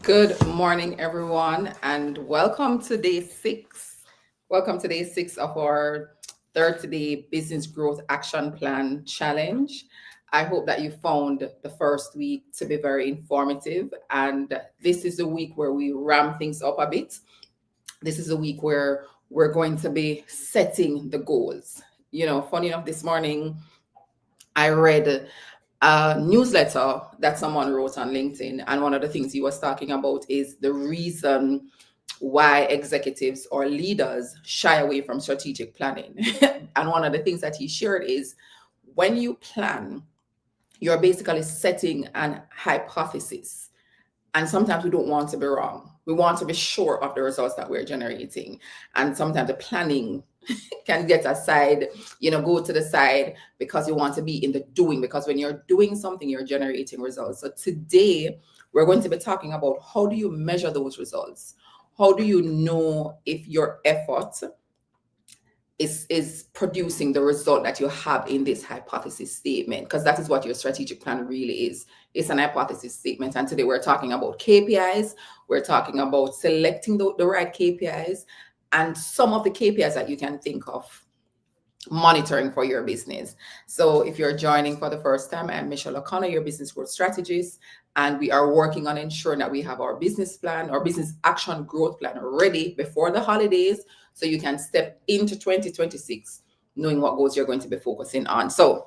Good morning, everyone, and welcome to day six. Welcome to day six of our 30-day Business Growth Action Plan Challenge. I hope that you found the first week to be very informative, and this is a week where we ram things up a bit. This is a week where we're going to be setting the goals. Funny enough, this morning I read a newsletter that someone wrote on LinkedIn. And one of the things he was talking about is the reason why executives or leaders shy away from strategic planning. And one of the things that he shared is when you plan, you're basically setting an hypothesis. And sometimes we don't want to be wrong. We want to be sure of the results that we're generating. And sometimes the planning can get aside, go to the side because you want to be in the doing. Because when you're doing something, you're generating results. So today, we're going to be talking about how do you measure those results? How do you know if your effort is producing the result that you have in this hypothesis statement? Because that is what your strategic plan really is. It's an hypothesis statement. And today we're talking about KPIs. We're talking about selecting the right KPIs and some of the KPIs that you can think of monitoring for your business. So if you're joining for the first time, I'm Michelle O'Connor, your business growth strategist, and we are working on ensuring that we have our business plan, our business action growth plan ready before the holidays so you can step into 2026 knowing what goals you're going to be focusing on. So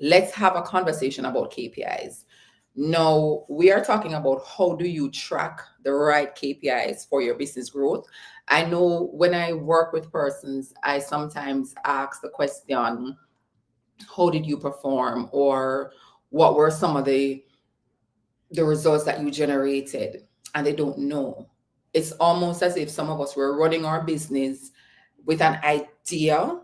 let's have a conversation about KPIs. Now, we are talking about how do you track the right KPIs for your business growth. I know when I work with persons, I sometimes ask the question, how did you perform? Or what were some of the results that you generated? And they don't know. It's almost as if some of us were running our business with an idea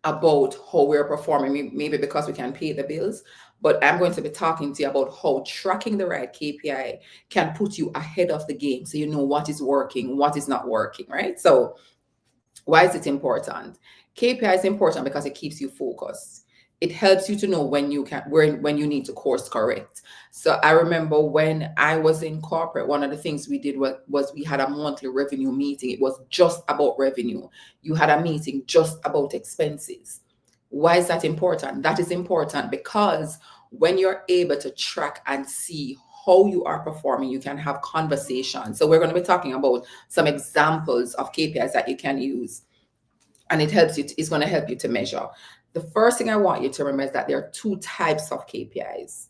about how we're performing, maybe because we can pay the bills. But I'm going to be talking to you about how tracking the right KPI can put you ahead of the game so you know what is working, what is not working, right? So why is it important? KPI is important because it keeps you focused. It helps you to know when you need to course correct. So I remember when I was in corporate, one of the things we did was we had a monthly revenue meeting. It was just about revenue. You had a meeting just about expenses. Why is that important? That is important because when you're able to track and see how you are performing, you can have conversations. So we're going to be talking about some examples of KPIs that you can use, and it's going to help you to measure. The first thing I want you to remember is that there are two types of KPIs.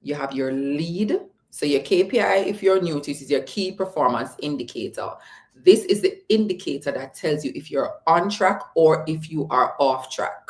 You have your lead. So your KPI, if you're new to it, is your key performance indicator. This is the indicator that tells you if you're on track or if you are off track.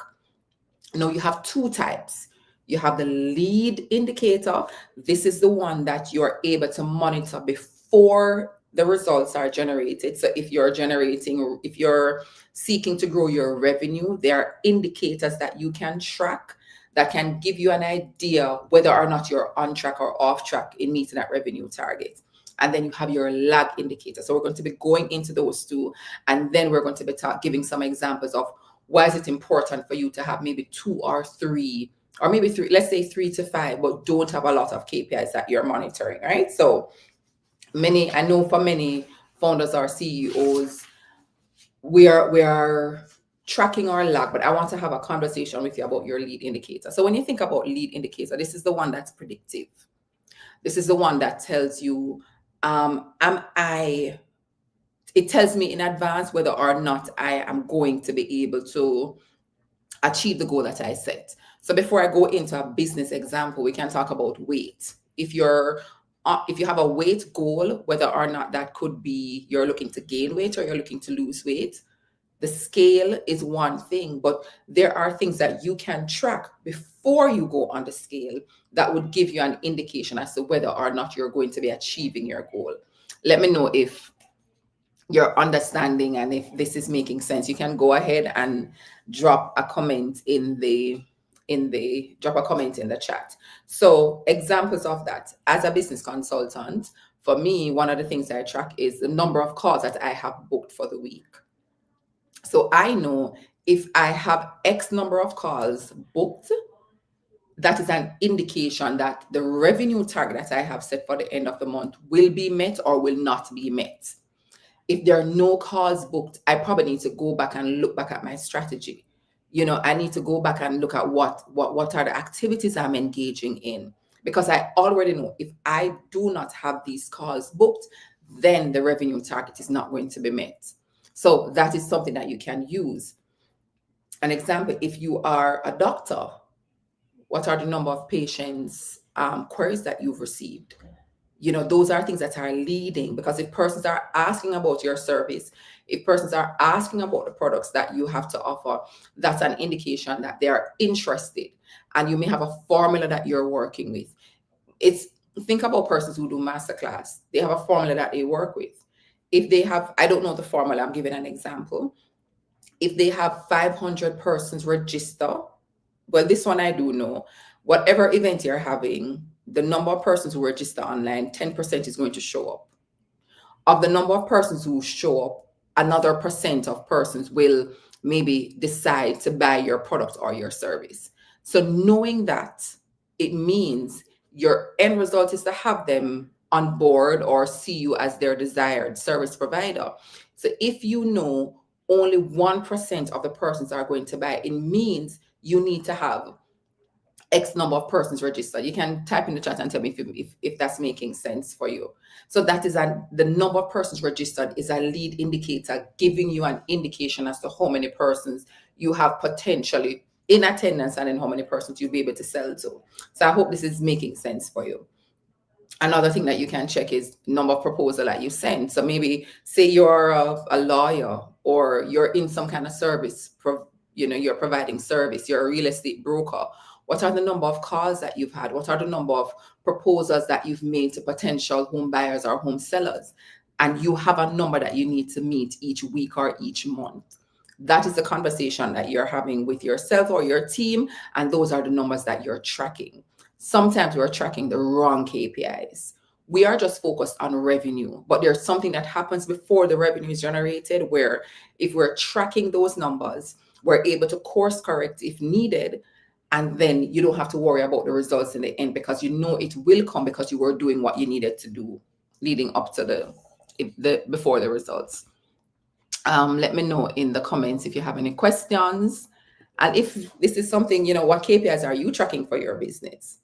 Now you have two types. You have the lead indicator. This is the one that you're able to monitor before the results are generated. So if you're seeking to grow your revenue, there are indicators that you can track that can give you an idea whether or not you're on track or off track in meeting that revenue target. And then you have your lag indicator. So we're going to be going into those two, and then we're going to be giving some examples of why is it important for you to have maybe two or three, or maybe three, let's say 3 to 5, but don't have a lot of KPIs that you're monitoring, right? So I know for many founders or CEOs, we are tracking our lag, but I want to have a conversation with you about your lead indicator. So when you think about lead indicator, this is the one that's predictive. This is the one that tells you, it tells me in advance whether or not I am going to be able to achieve the goal that I set. So before I go into a business example, we can talk about weight. If you have a weight goal, whether or not that could be you're looking to gain weight or you're looking to lose weight, the scale is one thing, but there are things that you can track before you go on the scale that would give you an indication as to whether or not you're going to be achieving your goal. Let me know if you're understanding and if this is making sense. You can go ahead and drop a comment in the chat. So examples of that, as a business consultant, for me, one of the things I track is the number of calls that I have booked for the week. So I know if I have X number of calls booked, that is an indication that the revenue target that I have set for the end of the month will be met or will not be met. If there are no calls booked, I probably need to go back and look back at my strategy. I need to go back and look at what are the activities I'm engaging in, because I already know if I do not have these calls booked, then the revenue target is not going to be met. So that is something that you can use. An example, if you are a doctor, what are the number of patients queries that you've received? Those are things that are leading, because if persons are asking about your service, if persons are asking about the products that you have to offer, that's an indication that they are interested, and you may have a formula that you're working with. Think about persons who do masterclass. They have a formula that they work with. If they have, I don't know the formula, I'm giving an example. If they have 500 persons register, well, this one I do know. Whatever event you're having, the number of persons who register online, 10% is going to show up. Of the number of persons who show up, another percent of persons will maybe decide to buy your product or your service. So knowing that, it means your end result is to have them on board or see you as their desired service provider. So if you know only 1% of the persons are going to buy, it means you need to have X number of persons registered. You can type in the chat and tell me if that's making sense for you. So that is the number of persons registered is a lead indicator, giving you an indication as to how many persons you have potentially in attendance and then how many persons you'll be able to sell to. So I hope this is making sense for you. Another thing that you can check is number of proposal that you send. So maybe say you're a lawyer, or you're in some kind of service, you're providing service, you're a real estate broker. What are the number of calls that you've had? What are the number of proposals that you've made to potential home buyers or home sellers? And you have a number that you need to meet each week or each month. That is the conversation that you're having with yourself or your team, and those are the numbers that you're tracking. Sometimes we're tracking the wrong KPIs. We are just focused on revenue, but there's something that happens before the revenue is generated, where if we're tracking those numbers, we're able to course correct if needed, and then you don't have to worry about the results in the end, because you know it will come because you were doing what you needed to do leading up to the before the results. Let me know in the comments if you have any questions, and if this is something, what KPIs are you tracking for your business?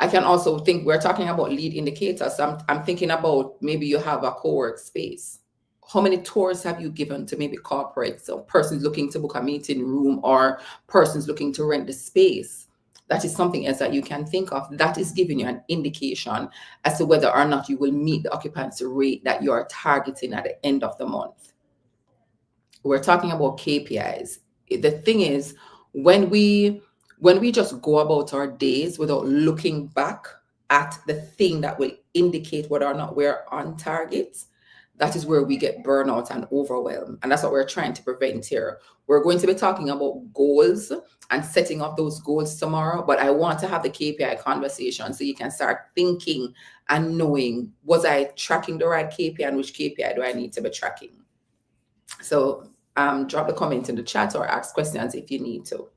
I can also think, we're talking about lead indicators. So I'm thinking about, maybe you have a co-work space. How many tours have you given to maybe corporates or persons looking to book a meeting room, or persons looking to rent the space? That is something else that you can think of. That is giving you an indication as to whether or not you will meet the occupancy rate that you are targeting at the end of the month. We're talking about KPIs. The thing is, when we just go about our days without looking back at the thing that will indicate whether or not we're on target, that is where we get burnout and overwhelm. And that's what we're trying to prevent here. We're going to be talking about goals and setting up those goals tomorrow, but I want to have the KPI conversation so you can start thinking and knowing, was I tracking the right KPI, and which KPI do I need to be tracking? So drop the comment in the chat or ask questions if you need to.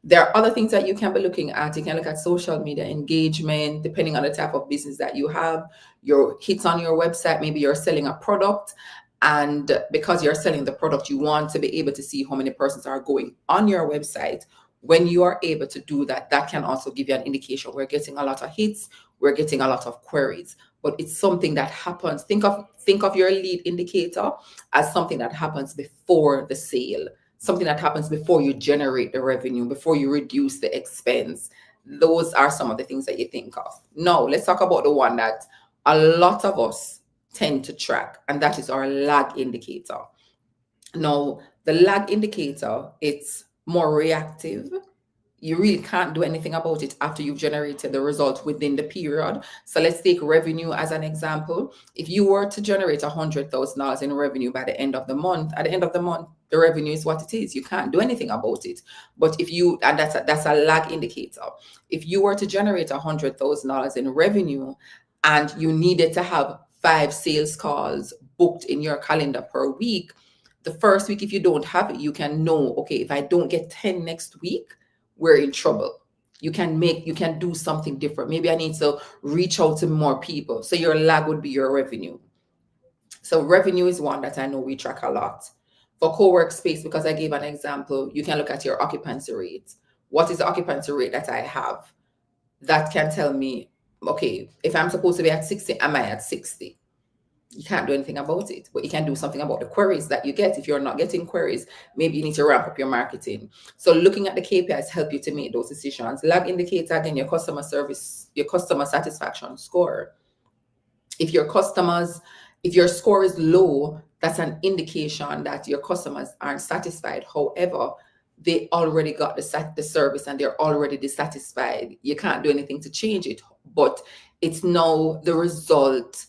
There are other things that you can be looking at. You can look at social media engagement, depending on the type of business that you have. Your hits on your website, maybe you're selling a product, and because you're selling the product, you want to be able to see how many persons are going on your website. When you are able to do that, that can also give you an indication. We're getting a lot of hits, we're getting a lot of queries, but it's something that happens. Think of your lead indicator as something that happens before the sale, something that happens before you generate the revenue, before you reduce the expense. Those are some of the things that you think of. Now, let's talk about the one that a lot of us tend to track, and that is our lag indicator. Now, the lag indicator, it's more reactive. You really can't do anything about it after you've generated the result within the period. So let's take revenue as an example. If you were to generate $100,000 in revenue by the end of the month, at the end of the month, the revenue is what it is. You can't do anything about it. But and that's a lag indicator. If you were to generate $100,000 in revenue and you needed to have 5 sales calls booked in your calendar per week, the first week, if you don't have it, you can know, okay, if I don't get 10 next week, we're in trouble. You can do something different. Maybe I need to reach out to more people. So your lag would be your revenue. So revenue is one that I know we track a lot. For co-work space, because I gave an example, you can look at your occupancy rate. What is the occupancy rate that I have? That can tell me, okay, if I'm supposed to be at 60, am I at 60? You can't do anything about it, but you can do something about the queries that you get. If you're not getting queries, maybe you need to ramp up your marketing. So looking at the KPIs help you to make those decisions. Lag indicator, again, your customer service, your customer satisfaction score. If your score is low, that's an indication that your customers aren't satisfied. However, they already got the service and they're already dissatisfied. You can't do anything to change it, but it's now the result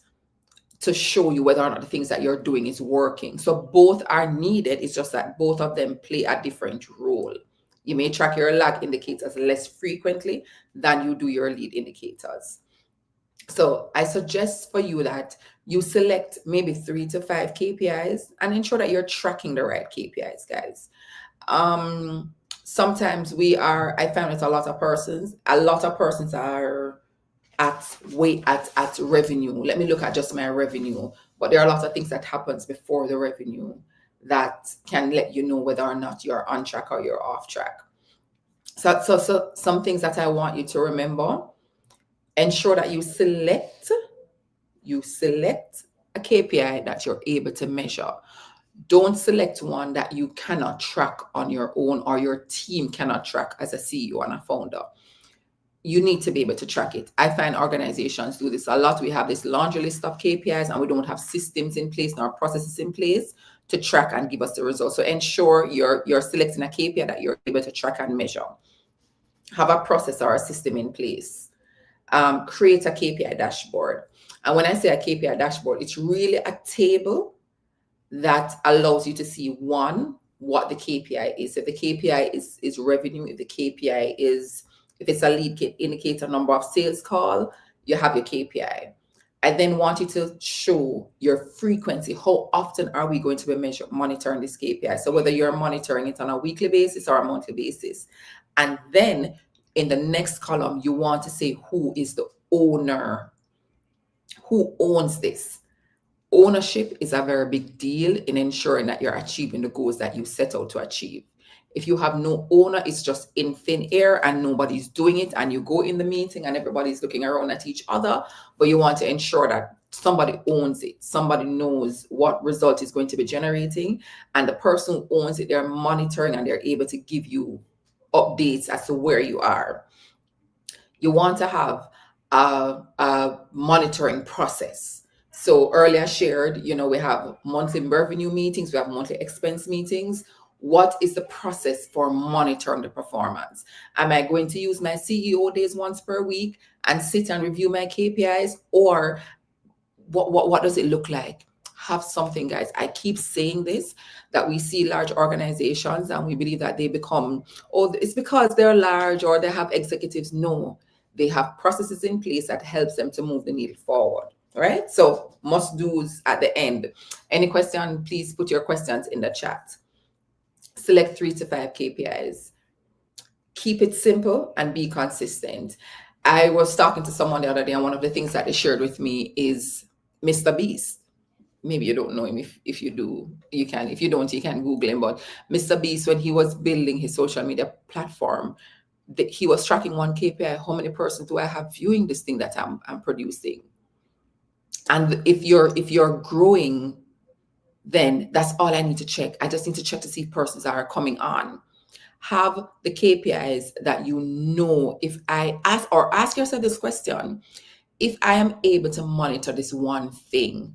to show you whether or not the things that you're doing is working. So both are needed. It's just that both of them play a different role. You may track your lag indicators less frequently than you do your lead indicators. So I suggest for you that you select maybe 3 to 5 KPIs and ensure that you're tracking the right KPIs, guys. Sometimes I found that a lot of persons are at revenue. Let me look at just my revenue. But there are a lot of things that happens before the revenue that can let you know whether or not you're on track or you're off track. So some things that I want you to remember: ensure that you select a KPI that you're able to measure. Don't select one that you cannot track on your own or your team cannot track as a CEO and a founder. You need to be able to track it. I find organizations do this a lot. We have this laundry list of KPIs and we don't have systems in place nor processes in place to track and give us the results. So ensure you're selecting a KPI that you're able to track and measure. Have a process or a system in place. Create a KPI dashboard. And when I say a KPI dashboard, it's really a table that allows you to see, one, what the KPI is. If the KPI is revenue, if it's a lead indicator, number of sales call, you have your KPI. I then want you to show your frequency. How often are we going to be monitoring this KPI? So whether you're monitoring it on a weekly basis or a monthly basis. And then in the next column, you want to say who is the owner, who owns this. Ownership is a very big deal in ensuring that you're achieving the goals that you set out to achieve. If you have no owner, it's just in thin air and nobody's doing it, and you go in the meeting and everybody's looking around at each other, but you want to ensure that somebody owns it. Somebody knows what result is going to be generating, and the person who owns it, they're monitoring and they're able to give you updates as to where you are. You want to have a monitoring process. So earlier shared, we have monthly revenue meetings, we have monthly expense meetings. What is the process for monitoring the performance? Am I going to use my CEO days once per week and sit and review my KPIs? Or what does it look like? Have something, guys. I keep saying this, that we see large organizations and we believe that they become, it's because they're large or they have executives. No, they have processes in place that helps them to move the needle forward. Right? So must do's at the end. Any question, please put your questions in the chat. Select 3 to 5 KPIs. Keep it simple and be consistent. I was talking to someone the other day, and one of the things that they shared with me is Mr. Beast. Maybe you don't know him. If you do, you can. If you don't, you can Google him. But Mr. Beast, when he was building his social media platform, he was tracking one KPI. How many persons do I have viewing this thing that I'm producing? And if you're growing, then that's all I need to check. I just need to check to see if persons are coming on. Have the KPIs that if I ask yourself this question: if I am able to monitor this one thing,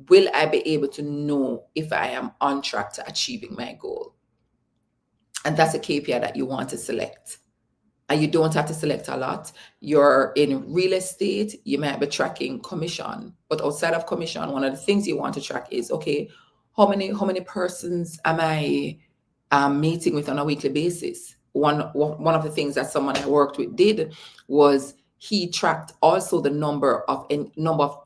will I be able to know if I am on track to achieving my goal? And that's a KPI that you want to select. And you don't have to select a lot. You're in real estate, you might be tracking commission. But outside of commission, one of the things you want to track is, okay, how many persons am I meeting with on a weekly basis? One of the things that someone I worked with did was he tracked also the number of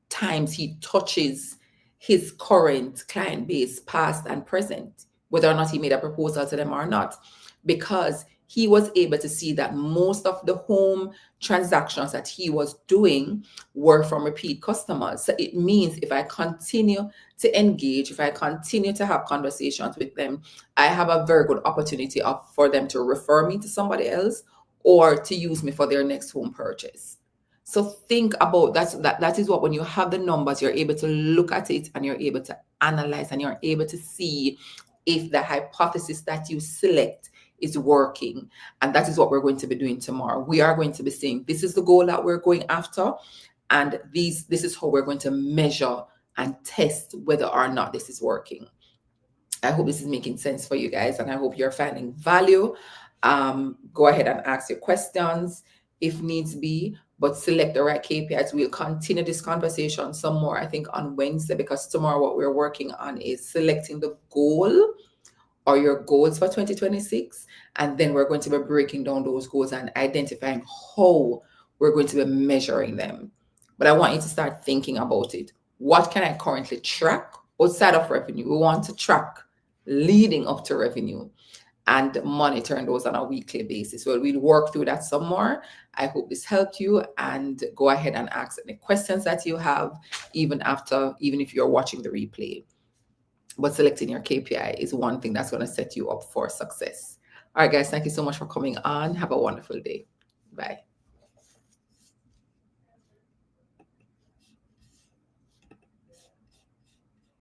times he touches his current client base, past and present, whether or not he made a proposal to them or not, because he was able to see that most of the home transactions that he was doing were from repeat customers. So it means if I continue to engage, if I continue to have conversations with them, I have a very good opportunity for them to refer me to somebody else or to use me for their next home purchase. So think about that is what, when you have the numbers, you're able to look at it and you're able to analyze and you're able to see if the hypothesis that you select is working. And that is what we're going to be doing tomorrow. We are going to be saying, this is the goal that we're going after, and this is how we're going to measure and test whether or not this is working. I hope this is making sense for you guys, and I hope you're finding value. Go ahead and ask your questions if needs be, but select the right KPIs. We'll continue this conversation some more, I think, on Wednesday, because tomorrow what we're working on is selecting the goal or your goals for 2026. And then we're going to be breaking down those goals and identifying how we're going to be measuring them. But I want you to start thinking about it. What can I currently track outside of revenue? We want to track leading up to revenue and monitoring those on a weekly basis. Well, we'll work through that some more. I hope this helped you, and go ahead and ask any questions that you have, even if you're watching the replay. But selecting your KPI is one thing that's going to set you up for success. All right, guys, thank you so much for coming on. Have a wonderful day. Bye.